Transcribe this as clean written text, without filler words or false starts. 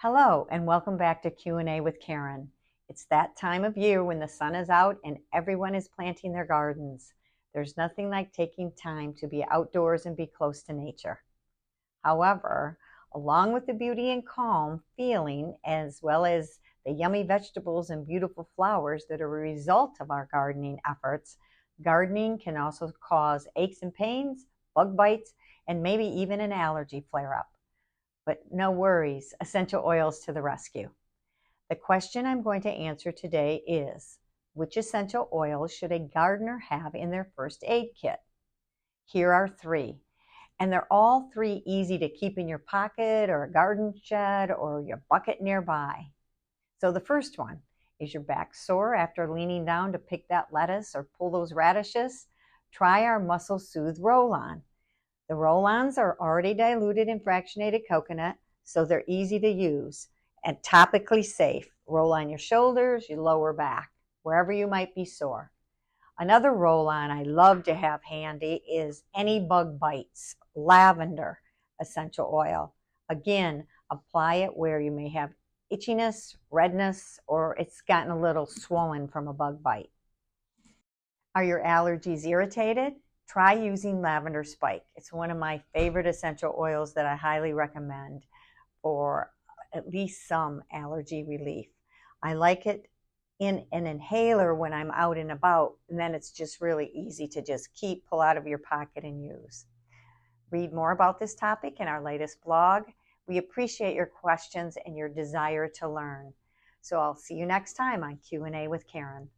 Hello, and welcome back to Q&A with Caryn. It's that time of year when the sun is out and everyone is planting their gardens. There's nothing like taking time to be outdoors and be close to nature. However, along with the beauty and calm feeling, as well as the yummy vegetables and beautiful flowers that are a result of our gardening efforts, gardening can also cause aches and pains, bug bites, and maybe even an allergy flare-up. But no worries, essential oils to the rescue. The question I'm going to answer today is, which essential oils should a gardener have in their first aid kit? Here are three, and they're all three easy to keep in your pocket or a garden shed or your bucket nearby. So the first one, is your back sore after leaning down to pick that lettuce or pull those radishes? Try our Muscle Soothe Roll-On. The roll-ons are already diluted in fractionated coconut, so they're easy to use and topically safe. Roll on your shoulders, your lower back, wherever you might be sore. Another roll-on I love to have handy is Any Bug Bites Lavender Essential Oil. Again, apply it where you may have itchiness, redness, or it's gotten a little swollen from a bug bite. Are your allergies irritated? Try using lavender spike. It's one of my favorite essential oils that I highly recommend for at least some allergy relief. I like it in an inhaler when I'm out and about, and then it's just really easy to just pull out of your pocket and use. Read more about this topic in our latest blog. We appreciate your questions and your desire to learn. So I'll see you next time on Q&A with Caryn.